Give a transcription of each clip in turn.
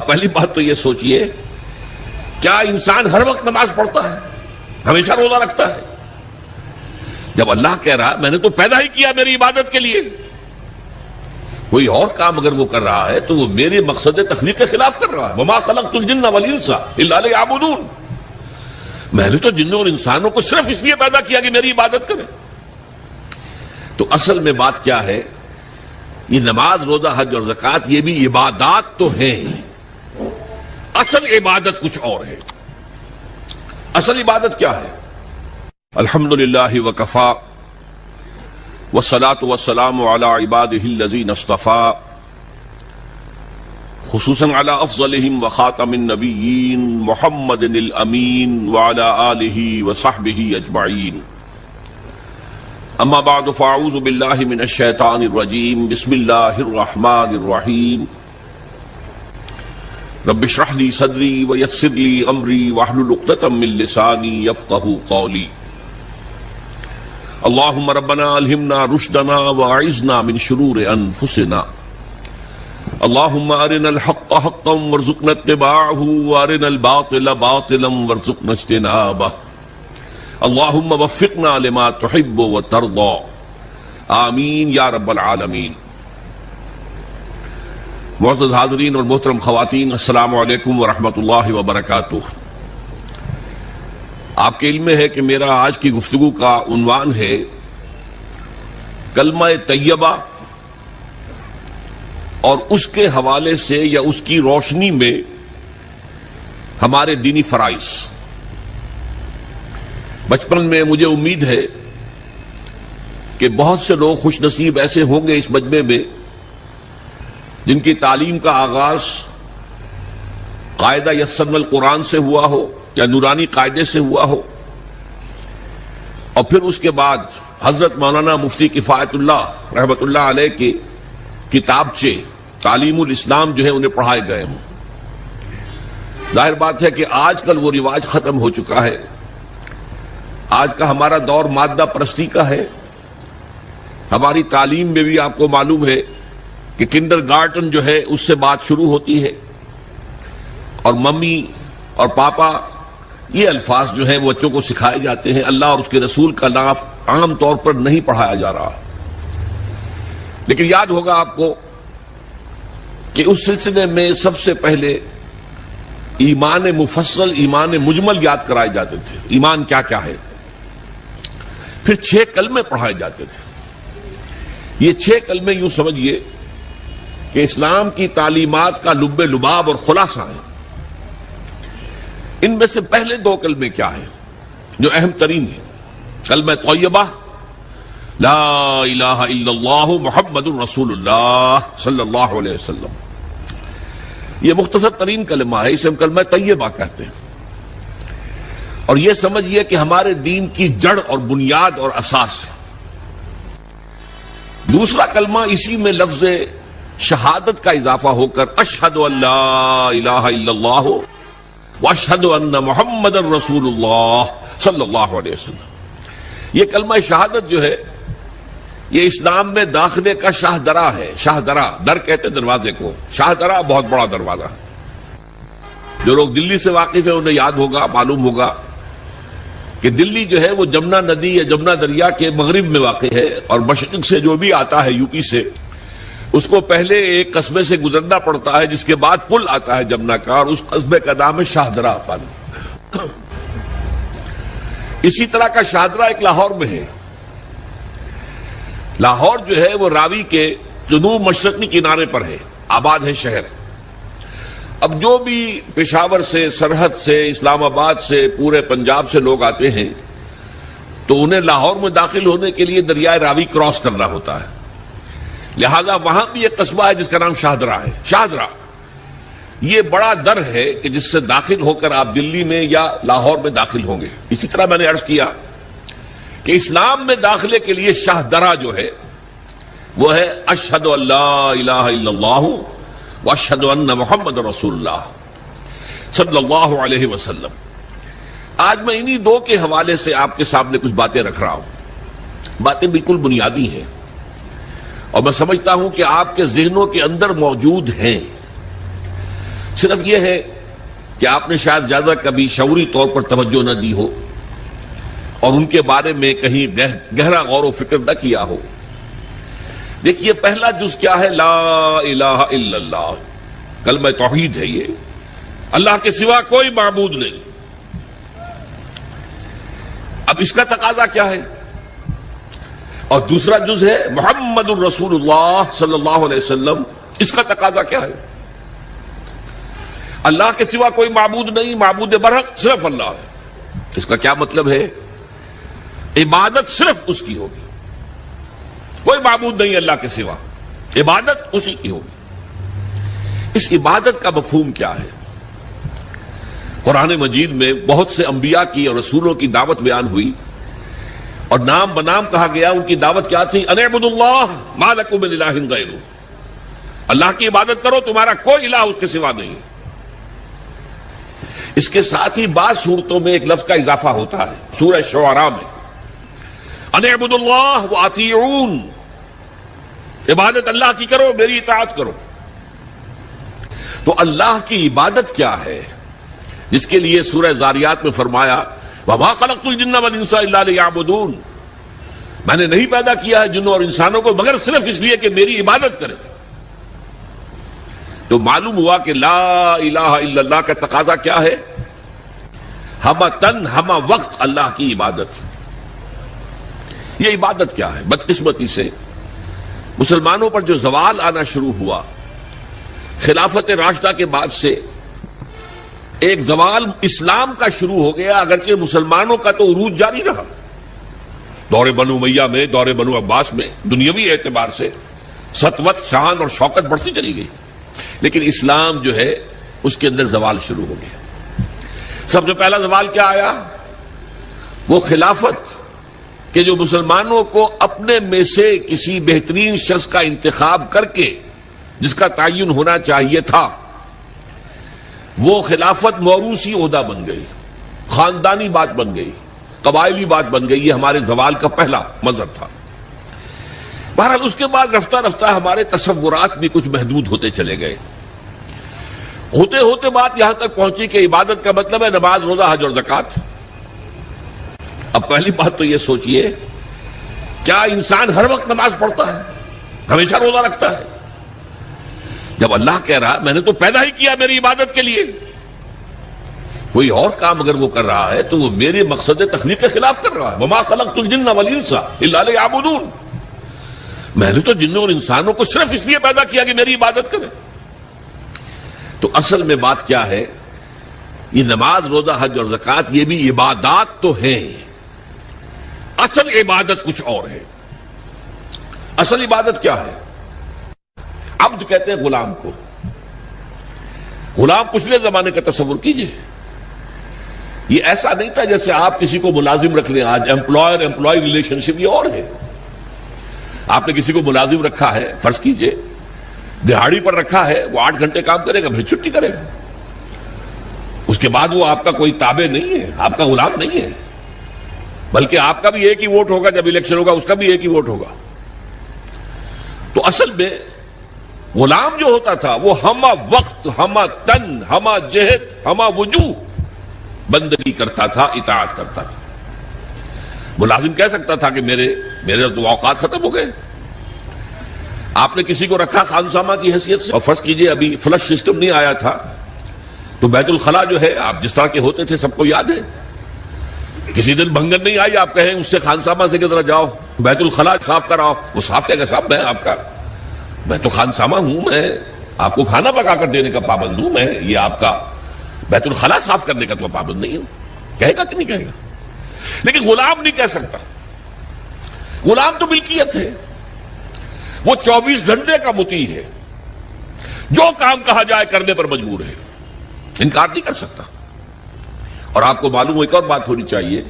پہلی بات تو یہ سوچئے، کیا انسان ہر وقت نماز پڑھتا ہے، ہمیشہ روزہ رکھتا ہے؟ جب اللہ کہہ رہا میں نے تو پیدا ہی کیا میری عبادت کے لیے، کوئی اور کام اگر وہ کر رہا ہے تو وہ میرے مقصد تخلیق کے خلاف کر رہا ہے۔ وَمَا خَلَقْتُ الْجِنَّ وَالْإِنسَ إِلَّا لِيَعْبُدُونِ، میں نے تو جنوں اور انسانوں کو صرف اس لیے پیدا کیا کہ میری عبادت کریں۔ تو اصل میں بات کیا ہے، یہ نماز، روزہ، حج اور زکوٰۃ یہ بھی عبادات تو ہیں، اصل عبادت کچھ اور ہے۔ اصل عبادت کیا ہے؟ الحمدللہ وکفا والصلاة والسلام علی عبادہ الذین اصطفیٰ، خصوصاً علی افضلہم وخاتم النبیین محمد الامین وعلی آلہ وصحبہ اجمعین۔ اما بعد فاعوذ باللہ من الشیطان الرجیم، بسم اللہ الرحمن الرحیم۔ رب اشرح لی صدری ویسر لی امری واحلل عقدۃ من لسانی یفقہوا قولی۔ اللہم ربنا الہمنا رشدنا واعذنا من شرور انفسنا، اللہم ارنا الحق حقا وارزقنا اتباعہ وارنا الباطل باطلا وارزقنا اجتنابہ، اللہم وفقنا لما تحب وترضى، آمین یا رب العالمین۔ معزز حاضرین اور محترم خواتین، السلام علیکم ورحمۃ اللہ وبرکاتہ۔ آپ کے علم میں ہے کہ میرا آج کی گفتگو کا عنوان ہے کلمہ طیبہ، اور اس کے حوالے سے یا اس کی روشنی میں ہمارے دینی فرائض۔ بچپن میں مجھے امید ہے کہ بہت سے لوگ خوش نصیب ایسے ہوں گے اس مجمع میں جن کی تعلیم کا آغاز قاعدہ یسرنا القرآن سے ہوا ہو یا نورانی قاعدے سے ہوا ہو، اور پھر اس کے بعد حضرت مولانا مفتی کفایت اللہ رحمۃ اللہ علیہ کے کتابچے تعلیم الاسلام جو ہے انہیں پڑھائے گئے ہوں۔ ظاہر بات ہے کہ آج کل وہ رواج ختم ہو چکا ہے، آج کا ہمارا دور مادہ پرستی کا ہے۔ ہماری تعلیم میں بھی آپ کو معلوم ہے کہ کنڈر گارٹن جو ہے اس سے بات شروع ہوتی ہے، اور ممی اور پاپا یہ الفاظ جو ہیں وہ بچوں کو سکھائے جاتے ہیں، اللہ اور اس کے رسول کا نام عام طور پر نہیں پڑھایا جا رہا۔ لیکن یاد ہوگا آپ کو کہ اس سلسلے میں سب سے پہلے ایمان مفصل، ایمان مجمل یاد کرائے جاتے تھے، ایمان کیا کیا ہے، پھر 6 کلمے پڑھائے جاتے تھے۔ یہ 6 کلمے یوں سمجھیے کہ اسلام کی تعلیمات کا لب لباب اور خلاصہ ہے۔ ان میں سے پہلے 2 کلمے کیا ہیں جو اہم ترین ہیں؟ کلمہ طیبہ، لا الہ الا اللہ محمد الرسول اللہ صلی اللہ علیہ وسلم۔ یہ مختصر ترین کلمہ ہے، اسے ہم کلمہ طیبہ کہتے ہیں، اور یہ سمجھیے کہ ہمارے دین کی جڑ اور بنیاد اور اساس ہے۔ دوسرا کلمہ اسی میں لفظ شہادت کا اضافہ ہو کر اشہد ان لا الہ الا اللہ واشہد ان محمد الرسول اللہ صلی اللہ علیہ وسلم۔ یہ کلمہ شہادت جو ہے یہ اسلام میں داخلے کا شاہ درا ہے۔ شاہ درا، در کہتے ہیں دروازے کو، شاہ درا بہت بڑا دروازہ۔ جو لوگ دلی سے واقف ہیں انہیں یاد ہوگا، معلوم ہوگا کہ دلی جو ہے وہ جمنا ندی یا جمنا دریا کے مغرب میں واقع ہے، اور مشرق سے جو بھی آتا ہے یو پی سے، اس کو پہلے ایک قصبے سے گزرنا پڑتا ہے جس کے بعد پل آتا ہے جمنا کا، اور اس قصبے کا نام ہے شاہدرہ پل۔ اسی طرح کا شاہدرہ ایک لاہور میں ہے۔ لاہور جو ہے وہ راوی کے جنوب مشرقی کنارے پر ہے، آباد ہے شہر۔ اب جو بھی پشاور سے، سرحد سے، اسلام آباد سے، پورے پنجاب سے لوگ آتے ہیں تو انہیں لاہور میں داخل ہونے کے لیے دریائے راوی کراس کرنا ہوتا ہے، لہذا وہاں بھی ایک قصبہ ہے جس کا نام شاہدرہ ہے۔ شاہدرہ یہ بڑا در ہے کہ جس سے داخل ہو کر آپ دلی میں یا لاہور میں داخل ہوں گے۔ اسی طرح میں نے عرض کیا کہ اسلام میں داخلے کے لیے شاہدرہ جو ہے وہ ہے اشہد ان لا الہ الا اللہ واشہد ان محمد رسول اللہ صلی اللہ علیہ وسلم۔ آج میں انہی 2 کے حوالے سے آپ کے سامنے کچھ باتیں رکھ رہا ہوں۔ باتیں بالکل بنیادی ہیں، اور میں سمجھتا ہوں کہ آپ کے ذہنوں کے اندر موجود ہیں۔ صرف یہ ہے کہ آپ نے شاید زیادہ کبھی شعوری طور پر توجہ نہ دی ہو اور ان کے بارے میں کہیں گہرا غور و فکر نہ کیا ہو. دیکھیے پہلا جز کیا ہے؟ لا الہ الا اللہ، کلمہ توحید ہے. یہ اللہ کے سوا کوئی معبود نہیں. اب اس کا تقاضا کیا ہے؟ اور دوسرا جز ہے محمد الرسول اللہ صلی اللہ علیہ وسلم، اس کا تقاضا کیا ہے؟ اللہ کے سوا کوئی معبود نہیں، معبود برحق صرف اللہ ہے. اس کا کیا مطلب ہے؟ عبادت صرف اس کی ہوگی، کوئی معبود نہیں اللہ کے سوا، عبادت اسی کی ہوگی. اس عبادت کا مفہوم کیا ہے؟ قرآن مجید میں بہت سے انبیاء کی اور رسولوں کی دعوت بیان ہوئی اور نام بنام کہا گیا. ان کی دعوت کیا تھی؟ ان اعبدوا اللہ ما لکم من الہ غیرہ، اللہ کی عبادت کرو، تمہارا کوئی الہ اس کے سوا نہیں. اس کے ساتھ ہی بعض صورتوں میں ایک لفظ کا اضافہ ہوتا ہے. سورہ شعراء میں ان اعبدوا اللہ واطیعون، عبادت اللہ کی کرو، میری اطاعت کرو. تو اللہ کی عبادت کیا ہے جس کے لیے سورہ زاریات میں فرمایا وَمَا خَلَقْتُ الْجِنَّ وَالْإِنسَ إِلَّا لِيَعْبُدُونَ، میں نے نہیں پیدا کیا ہے جنوں اور انسانوں کو مگر صرف اس لیے کہ میری عبادت کریں. تو معلوم ہوا کہ لا الہ الا اللہ کا تقاضا کیا ہے؟ ہمہ تن ہمہ وقت اللہ کی عبادت. یہ عبادت کیا ہے؟ بدقسمتی سے مسلمانوں پر جو زوال آنا شروع ہوا خلافت راشدہ کے بعد سے، ایک زوال اسلام کا شروع ہو گیا، اگرچہ مسلمانوں کا تو عروج جاری رہا. دور بنو امیہ میں، دور بنو عباس میں دنیاوی اعتبار سے سطوت، شان اور شوکت بڑھتی چلی گئی، لیکن اسلام جو ہے اس کے اندر زوال شروع ہو گیا. سب سے پہلا زوال کیا آیا؟ وہ خلافت کہ جو مسلمانوں کو اپنے میں سے کسی بہترین شخص کا انتخاب کر کے جس کا تعین ہونا چاہیے تھا، وہ خلافت موروثی عہدہ بن گئی، خاندانی بات بن گئی، قبائلی بات بن گئی. یہ ہمارے زوال کا پہلا مظہر تھا. بہرحال اس کے بعد رفتہ رفتہ ہمارے تصورات بھی کچھ محدود ہوتے چلے گئے. ہوتے ہوتے بات یہاں تک پہنچی کہ عبادت کا مطلب ہے نماز، روزہ، حج اور زکوٰۃ. اب پہلی بات تو یہ سوچئے، کیا انسان ہر وقت نماز پڑھتا ہے، ہمیشہ روزہ رکھتا ہے؟ جب اللہ کہہ رہا میں نے تو پیدا ہی کیا میری عبادت کے لیے، کوئی اور کام اگر وہ کر رہا ہے تو وہ میرے مقصد تخلیق کے خلاف کر رہا ہے. وَمَا خَلَقْتُ الْجِنَّ وَالْإِنسَ إِلَّا لِيَعْبُدُونَ، میں نے تو جنوں اور انسانوں کو صرف اس لیے پیدا کیا کہ میری عبادت کریں. تو اصل میں بات کیا ہے؟ یہ نماز، روزہ، حج اور زکوٰۃ یہ بھی عبادات تو ہیں، اصل عبادت کچھ اور ہے. اصل عبادت کیا ہے؟ عبد کہتے ہیں غلام کو. غلام پچھلے زمانے کا تصور کیجئے، یہ ایسا نہیں تھا جیسے آپ کسی کو ملازم رکھ لیں. آج امپلائر امپلائی ریلیشن شپ یہ اور ہے. آپ نے کسی کو ملازم رکھا ہے، فرض کیجئے دہاڑی پر رکھا ہے، وہ 8 گھنٹے کام کرے گا پھر چھٹی کرے گا. اس کے بعد وہ آپ کا کوئی تابع نہیں ہے، آپ کا غلام نہیں ہے، بلکہ آپ کا بھی ایک ہی ووٹ ہوگا. جب الیکشن ہوگا اس کا بھی ایک ہی ووٹ ہوگا. تو اصل میں غلام جو ہوتا تھا وہ ہمہ وقت، ہمہ تن، ہمہ جہد، ہمہ وجوہ بندگی کرتا تھا، اطاعت کرتا تھا. ملازم کہہ سکتا تھا کہ میرے تو اوقات ختم ہو گئے. آپ نے کسی کو رکھا خانسامہ کی حیثیت سے، اور فرض کیجئے ابھی فلش سسٹم نہیں آیا تھا تو بیت الخلاء جو ہے آپ جس طرح کے ہوتے تھے سب کو یاد ہے. کسی دن بھنگن نہیں آئی، آپ کہیں اس سے خانسامہ سے کہ ذرا جاؤ بیت الخلاء صاف کراؤ، وہ صاف کہے گا صاحب میں تو خانسامہ ہوں، میں آپ کو کھانا پکا کر دینے کا پابند ہوں، میں یہ آپ کا بیت الخلاء صاف کرنے کا تو پابند نہیں ہوں. کہے گا کہ نہیں کہے گا؟ لیکن غلام نہیں کہہ سکتا. غلام تو ملکیت ہے، وہ 24 گھنٹے کا مطیع ہے، جو کام کہا جائے کرنے پر مجبور ہے، انکار نہیں کر سکتا. اور آپ کو معلوم ہو ایک اور بات ہونی چاہیے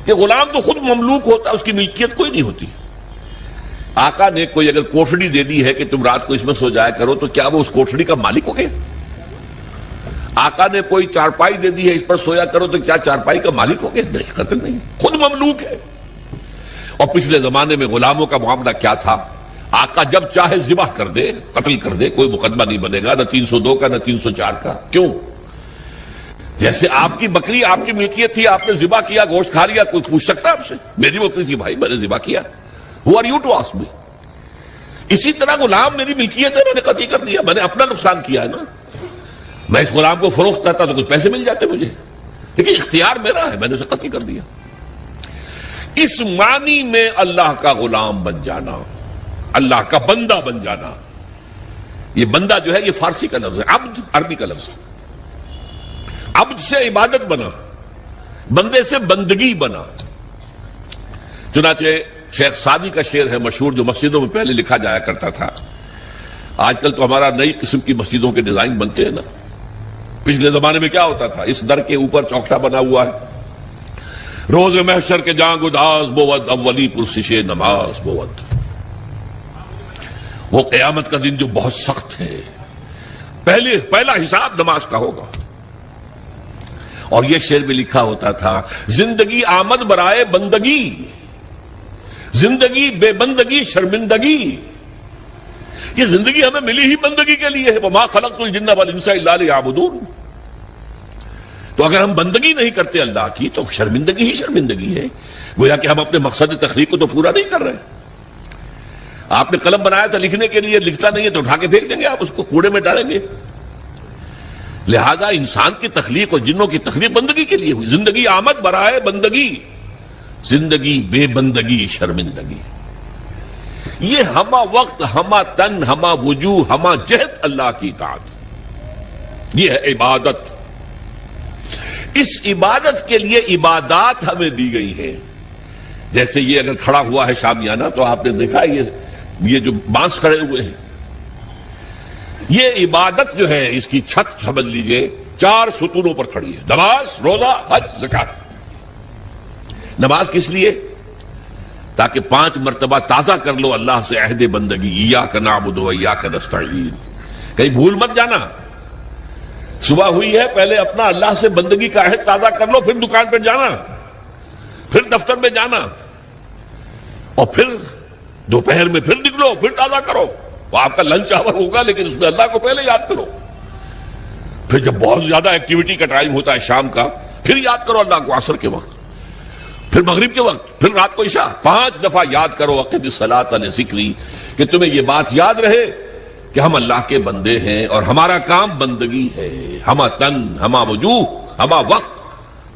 کہ غلام تو خود مملوک ہوتا ہے، اس کی ملکیت کوئی نہیں ہوتی. آقا نے کوئی اگر کوٹھڑی دے دی ہے کہ تم رات کو اس میں سو جایا کرو تو کیا وہ اس کوٹھڑی کا مالک ہو گئے؟ آقا نے کوئی چارپائی دے دی ہے اس پر سویا کرو تو کیا چارپائی کا مالک ہو گئے؟ نہیں، قطعاً نہیں، خود مملوک ہے. اور پچھلے زمانے میں غلاموں کا معاملہ کیا تھا؟ آقا جب چاہے ذبح کر دے، قتل کر دے، کوئی مقدمہ نہیں بنے گا، نہ 302 کا نہ 304 کا۔ کیوں؟ جیسے آپ کی بکری آپ کی ملکیت تھی، آپ نے ذبح کیا، گوشت کھا لیا، کوئی پوچھ سکتا آپ سے؟ میری بکری تھی بھائی، میں نے ذبح کیا، Who are you to ask me؟ اسی طرح غلام میری ملکیت ہے، میں نے قتل کر دیا، میں نے اپنا نقصان کیا ہے نا۔ میں اس غلام کو فروخت کرتا تو کچھ پیسے مل جاتے مجھے، لیکن اختیار میرا ہے، میں نے اسے قتل کر دیا۔ اس معنی میں اللہ کا غلام بن جانا، اللہ کا بندہ بن جانا۔ یہ بندہ جو ہے یہ فارسی کا لفظ ہے، عبد عربی کا لفظ ہے۔ عبد سے عبادت بنا، بندے سے بندگی بنا۔ چنانچہ شیخ سعدی کا شعر ہے مشہور، جو مسجدوں میں پہلے لکھا جایا کرتا تھا۔ آج کل تو ہمارا نئی قسم کی مسجدوں کے ڈیزائن بنتے ہیں نا، پچھلے زمانے میں کیا ہوتا تھا؟ اس در کے اوپر چوکٹا بنا ہوا ہے، روز محشر کے جاں گداز بود، اولی پرسش نماز بود۔ وہ قیامت کا دن جو بہت سخت ہے، پہلا حساب نماز کا ہوگا۔ اور یہ شعر میں لکھا ہوتا تھا، زندگی آمد برائے بندگی، زندگی بے بندگی شرمندگی۔ یہ زندگی ہمیں ملی ہی بندگی کے لیے ہے، وما خلقت الجن والانس الا لیعبدون۔ تو اگر ہم بندگی نہیں کرتے اللہ کی تو شرمندگی ہی شرمندگی ہے، گویا کہ ہم اپنے مقصد تخلیق کو تو پورا نہیں کر رہے۔ آپ نے قلم بنایا تھا لکھنے کے لیے، لکھتا نہیں ہے تو اٹھا کے پھینک دیں گے، آپ اس کو کوڑے میں ڈالیں گے۔ لہذا انسان کی تخلیق اور جنوں کی تخلیق بندگی کے لیے ہوئی۔ زندگی آمد برائے بندگی، زندگی بے بندگی شرمندگی۔ یہ ہما وقت، ہما تن، ہما وجوہ، ہما جہد اللہ کی اطاعت، یہ ہے عبادت۔ اس عبادت کے لیے عبادات ہمیں دی گئی ہے۔ جیسے یہ اگر کھڑا ہوا ہے شامیانہ تو آپ نے دیکھا یہ جو بانس کھڑے ہوئے ہیں، یہ عبادت جو ہے اس کی چھت سمجھ لیجئے 4 ستونوں پر کھڑی ہے، نماز، روزہ، حج، زکات۔ نماز کس لیے؟ تاکہ 5 مرتبہ تازہ کر لو اللہ سے عہد بندگی، ایاک نعبد و ایاک نستعین۔ کہیں بھول مت جانا، صبح ہوئی ہے پہلے اپنا اللہ سے بندگی کا عہد تازہ کر لو، پھر دکان پہ جانا، پھر دفتر میں جانا، اور پھر دوپہر میں پھر نکلو، پھر تازہ کرو۔ وہ آپ کا لنچ آور ہوگا لیکن اس میں اللہ کو پہلے یاد کرو۔ پھر جب بہت زیادہ ایکٹیویٹی کا ٹائم ہوتا ہے شام کا، پھر یاد کرو اللہ کو عصر کے وقت، پھر مغرب کے وقت، پھر رات کو عشاء۔ 5 دفعہ یاد کرو اقم الصلاۃ لذکری، کہ تمہیں یہ بات یاد رہے کہ ہم اللہ کے بندے ہیں اور ہمارا کام بندگی ہے، ہما تن، ہما وجوہ، ہما وقت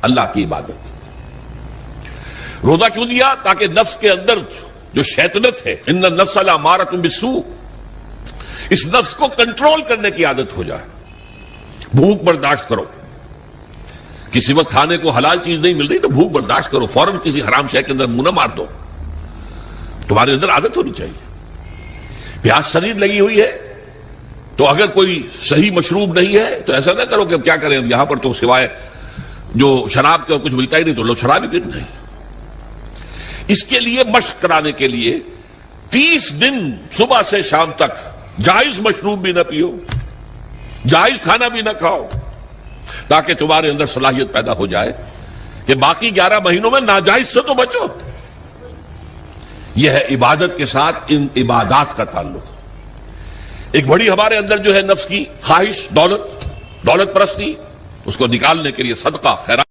اللہ کی عبادت۔ روزہ کیوں دیا؟ تاکہ نفس کے اندر جو شیطنت ہے، ان النفس لامارۃ بالسوء، اس نفس کو کنٹرول کرنے کی عادت ہو جائے۔ بھوک برداشت کرو، کسی وقت کھانے کو حلال چیز نہیں مل رہی تو بھوک برداشت کرو، فوراً کسی حرام شے کے اندر منہ نہ مار دو، تمہارے اندر عادت ہونی چاہیے۔ پیاس شدید لگی ہوئی ہے تو اگر کوئی صحیح مشروب نہیں ہے تو ایسا نہ کرو کہ اب کیا کریں، یہاں پر تو سوائے جو شراب کا کچھ ملتا ہی نہیں تو لو شراب ہی پی نہیں۔ اس کے لیے مشق کرانے کے لیے 30 دن صبح سے شام تک جائز مشروب بھی نہ پیو، جائز کھانا بھی نہ کھاؤ، تاکہ تمہارے اندر صلاحیت پیدا ہو جائے کہ باقی 11 مہینوں میں ناجائز سے تو بچو۔ یہ ہے عبادت کے ساتھ ان عبادات کا تعلق۔ ایک بڑی ہمارے اندر جو ہے نفس کی خواہش، دولت پرستی، اس کو نکالنے کے لیے صدقہ، خیرات۔